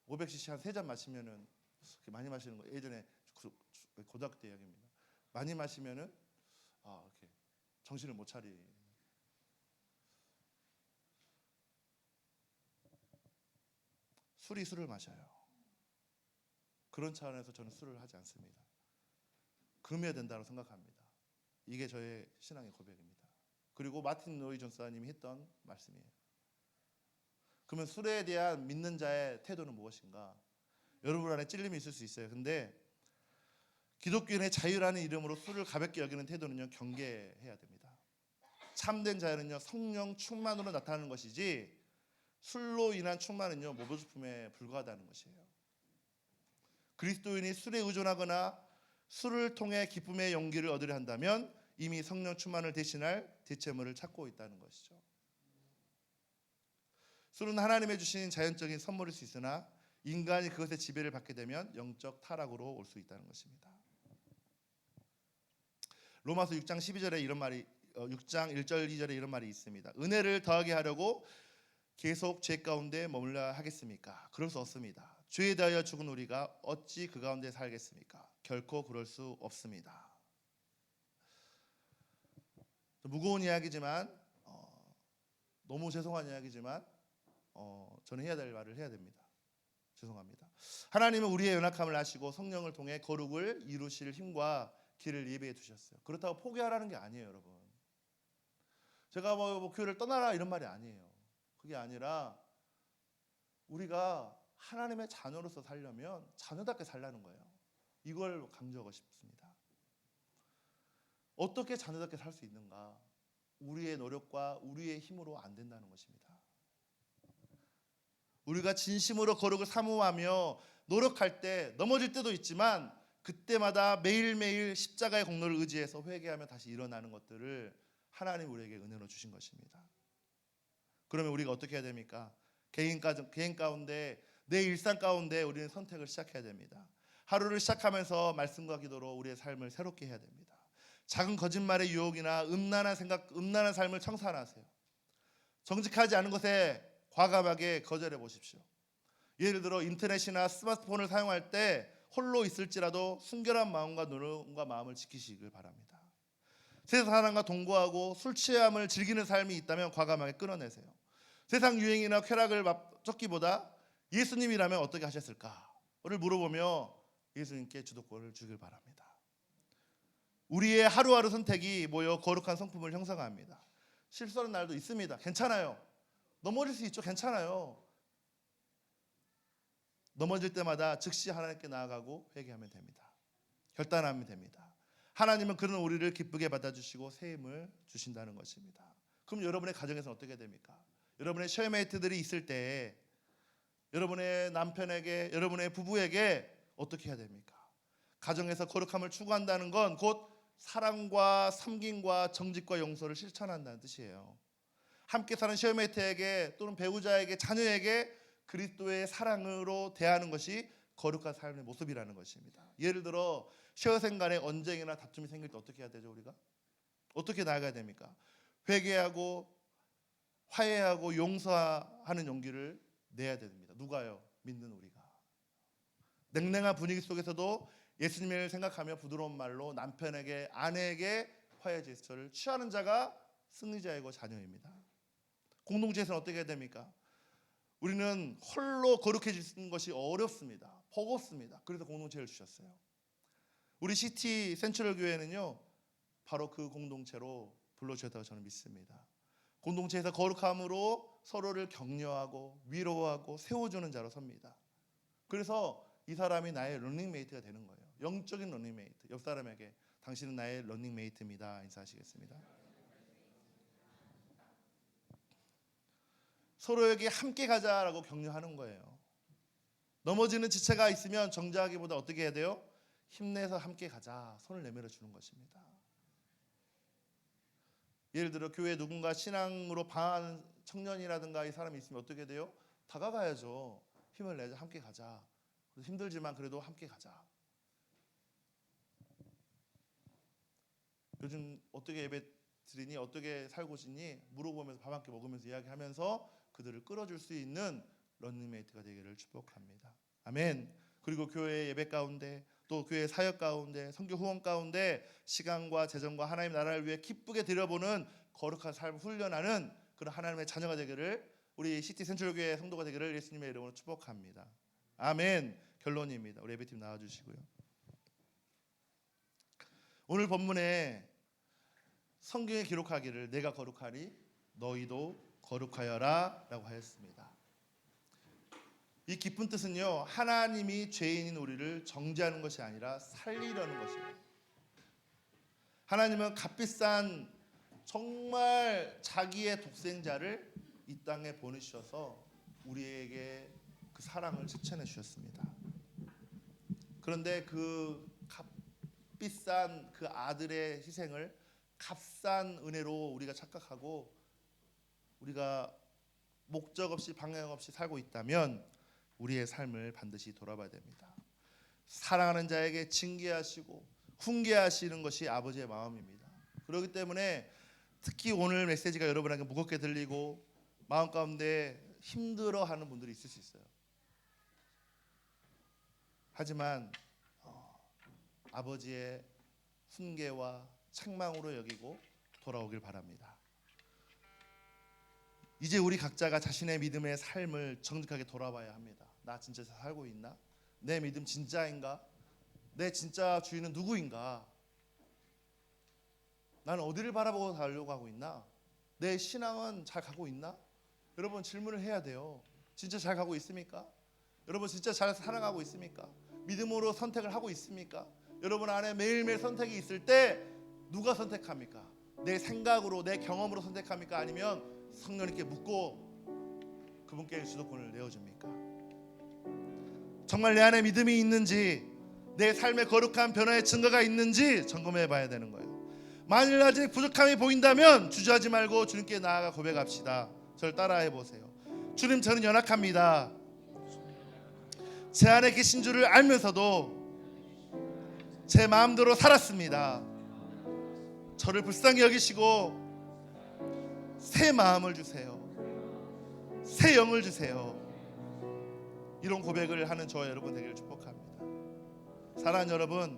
[SPEAKER 1] 500cc 한 3잔 마시면은, 많이 마시는 거 예전에 고등학교 때 이야기입니다. 많이 마시면은 이렇게 정신을 못 차리. 술이 술을 마셔요. 그런 차원에서 저는 술을 하지 않습니다. 금해야 된다고 생각합니다. 이게 저의 신앙의 고백입니다. 그리고 마틴 로이드 존슨님이 했던 말씀이에요. 그러면 술에 대한 믿는 자의 태도는 무엇인가? 여러분 안에 찔림이 있을 수 있어요. 근데 기독교인의 자유라는 이름으로 술을 가볍게 여기는 태도는요, 경계해야 됩니다. 참된 자유는요, 성령 충만으로 나타나는 것이지 술로 인한 충만은요, 모범수품에 불과하다는 것이에요. 그리스도인이 술에 의존하거나 술을 통해 기쁨의 용기를 얻으려 한다면 이미 성령 충만을 대신할 대체물을 찾고 있다는 것이죠. 술은 하나님의 주신 자연적인 선물일 수 있으나 인간이 그것의 지배를 받게 되면 영적 타락으로 올 수 있다는 것입니다. 로마서 6장 12절에 이런 말이 6장 1절 2절에 이런 말이 있습니다. 은혜를 더하게 하려고 계속 죄 가운데 머물러 하겠습니까? 그럴 수 없습니다. 죄에 대하여 죽은 우리가 어찌 그 가운데 살겠습니까? 결코 그럴 수 없습니다. 무거운 이야기지만 너무 죄송한 이야기지만 저는 해야 될 말을 해야 됩니다. 죄송합니다. 하나님은 우리의 연약함을 아시고 성령을 통해 거룩을 이루실 힘과 길을 예비해 두셨어요. 그렇다고 포기하라는 게 아니에요, 여러분. 제가 뭐 교회를 떠나라 이런 말이 아니에요. 그게 아니라 우리가 하나님의 자녀로서 살려면 자녀답게 살라는 거예요. 이걸 강조하고 싶습니다. 어떻게 자녀답게 살 수 있는가? 우리의 노력과 우리의 힘으로 안 된다는 것입니다. 우리가 진심으로 거룩을 사모하며 노력할 때 넘어질 때도 있지만 그때마다 매일매일 십자가의 공로를 의지해서 회개하며 다시 일어나는 것들을 하나님 우리에게 은혜로 주신 것입니다. 그러면 우리가 어떻게 해야 됩니까? 개인 가운데 내 일상 가운데 우리는 선택을 시작해야 됩니다. 하루를 시작하면서 말씀과 기도로 우리의 삶을 새롭게 해야 됩니다. 작은 거짓말의 유혹이나 음란한 생각, 음란한 삶을 청산하세요. 정직하지 않은 것에 과감하게 거절해 보십시오. 예를 들어 인터넷이나 스마트폰을 사용할 때 홀로 있을지라도 순결한 마음과 눈과 마음을 지키시길 바랍니다. 세상 사람과 동거하고 술 취함을 즐기는 삶이 있다면 과감하게 끊어내세요. 세상 유행이나 쾌락을 쫓기보다 예수님이라면 어떻게 하셨을까를 물어보며 예수님께 주도권을 주길 바랍니다. 우리의 하루하루 선택이 모여 거룩한 성품을 형성합니다. 실수하는 날도 있습니다. 괜찮아요. 넘어질 수 있죠. 괜찮아요. 넘어질 때마다 즉시 하나님께 나아가고 회개하면 됩니다. 결단하면 됩니다. 하나님은 그런 우리를 기쁘게 받아주시고 새 힘을 주신다는 것입니다. 그럼 여러분의 가정에서는 어떻게 됩니까? 여러분의 쉐어메이트들이 있을 때 여러분의 남편에게, 여러분의 부부에게 어떻게 해야 됩니까? 가정에서 거룩함을 추구한다는 건 곧 사랑과 섬김과 정직과 용서를 실천한다는 뜻이에요. 함께 사는 쉐어메이트에게 또는 배우자에게, 자녀에게 그리스도의 사랑으로 대하는 것이 거룩한 삶의 모습이라는 것입니다. 예를 들어 쉐어생 간에 언쟁이나 다툼이 생길 때 어떻게 해야 되죠? 우리가 어떻게 나아가야 됩니까? 회개하고 화해하고 용서하는 용기를 내야 됩니다. 누가요? 믿는 우리가. 냉랭한 분위기 속에서도 예수님을 생각하며 부드러운 말로 남편에게, 아내에게 화해 제스처를 취하는 자가 승리자이고 자녀입니다. 공동체에서는 어떻게 해야 됩니까? 우리는 홀로 거룩해지는 것이 어렵습니다. 버겁습니다. 그래서 공동체를 주셨어요. 우리 시티 센트럴 교회는요, 바로 그 공동체로 불러주셨다고 저는 믿습니다. 공동체에서 거룩함으로 서로를 격려하고 위로하고 세워주는 자로 섭니다. 그래서 이 사람이 나의 러닝메이트가 되는 거예요. 영적인 러닝메이트. 옆 사람에게 당신은 나의 러닝메이트입니다. 인사하시겠습니다. 서로에게 함께 가자라고 격려하는 거예요. 넘어지는 지체가 있으면 정죄하기보다 어떻게 해야 돼요? 힘내서 함께 가자. 손을 내밀어 주는 것입니다. 예를 들어 교회에 누군가 신앙으로 방황하는 청년이라든가 이 사람이 있으면 어떻게 돼요? 다가가야죠. 힘을 내자. 함께 가자. 힘들지만 그래도 함께 가자. 요즘 어떻게 예배 드리니? 어떻게 살고 있니? 물어보면서 밥 함께 먹으면서 이야기하면서 그들을 끌어줄 수 있는 런닝메이트가 되기를 축복합니다. 아멘. 그리고 교회 예배 가운데 또 교회 사역 가운데 선교 후원 가운데 시간과 재정과 하나님 나라를 위해 기쁘게 드려보는 거룩한 삶을 훈련하는 그런 하나님의 자녀가 되기를, 우리 시티 센트럴교회 성도가 되기를 예수님의 이름으로 축복합니다. 아멘. 결론입니다. 우리 예배팀 나와주시고요. 오늘 본문에 성경에 기록하기를 내가 거룩하니 너희도 거룩하여라 라고 하였습니다. 이 깊은 뜻은요, 하나님이 죄인인 우리를 정죄하는 것이 아니라 살리려는 것이에요. 하나님은 값비싼 정말 자기의 독생자를 이 땅에 보내주셔서 우리에게 그 사랑을 실천해 주셨습니다. 그런데 그 값비싼 그 아들의 희생을 값싼 은혜로 우리가 착각하고 우리가 목적 없이 방향 없이 살고 있다면 우리의 삶을 반드시 돌아봐야 됩니다. 사랑하는 자에게 징계하시고 훈계하시는 것이 아버지의 마음입니다. 그렇기 때문에 특히 오늘 메시지가 여러분에게 무겁게 들리고 마음 가운데 힘들어하는 분들이 있을 수 있어요. 하지만 아버지의 훈계와 책망으로 여기고 돌아오길 바랍니다. 이제 우리 각자가 자신의 믿음의 삶을 정직하게 돌아봐야 합니다. 나 진짜 살고 있나? 내 믿음 진짜인가? 내 진짜 주인은 누구인가? 나는 어디를 바라보고 살려고 하고 있나? 내 신앙은 잘 가고 있나? 여러분 질문을 해야 돼요. 진짜 잘 가고 있습니까? 여러분 진짜 잘 살아가고 있습니까? 믿음으로 선택을 하고 있습니까? 여러분 안에 매일매일 선택이 있을 때 누가 선택합니까? 내 생각으로 내 경험으로 선택합니까? 아니면 성령님께 묻고 그분께 주도권을 내어줍니까? 정말 내 안에 믿음이 있는지, 내 삶의 거룩한 변화의 증거가 있는지 점검해 봐야 되는 거예요. 만일 아직 부족함이 보인다면 주저하지 말고 주님께 나아가 고백합시다. 저를 따라해 보세요. 주님, 저는 연약합니다. 제 안에 계신 줄을 알면서도 제 마음대로 살았습니다. 저를 불쌍히 여기시고 새 마음을 주세요. 새 영을 주세요. 이런 고백을 하는 저와 여러분 되기를 축복합니다. 사랑하는 여러분,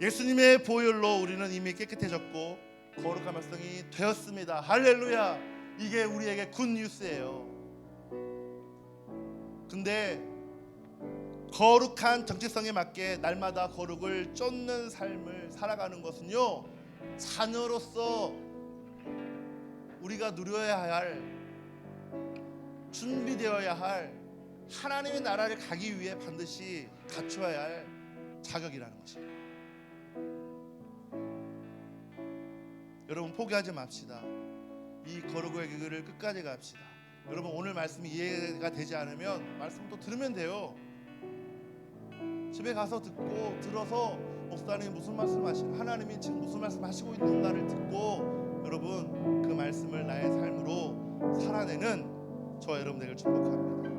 [SPEAKER 1] 예수님의 보혈로 우리는 이미 깨끗해졌고 거룩한 백성이 되었습니다. 할렐루야. 이게 우리에게 굿뉴스예요. 근데 거룩한 정체성에 맞게 날마다 거룩을 쫓는 삶을 살아가는 것은요, 자녀로서 우리가 누려야 할, 준비되어야 할 하나님의 나라를 가기 위해 반드시 갖춰야 할 자격이라는 것입니다. 여러분 포기하지 맙시다. 이 거룩의 길을 끝까지 갑시다. 여러분 오늘 말씀이 이해가 되지 않으면 말씀 또 들으면 돼요. 집에 가서 들어서 목사님 무슨 말씀하시는, 하나님이 지금 무슨 말씀하시고 있는가를 듣고 여러분 그 말씀을 나의 삶으로 살아내는 저와 여러분 되기를 축복합니다.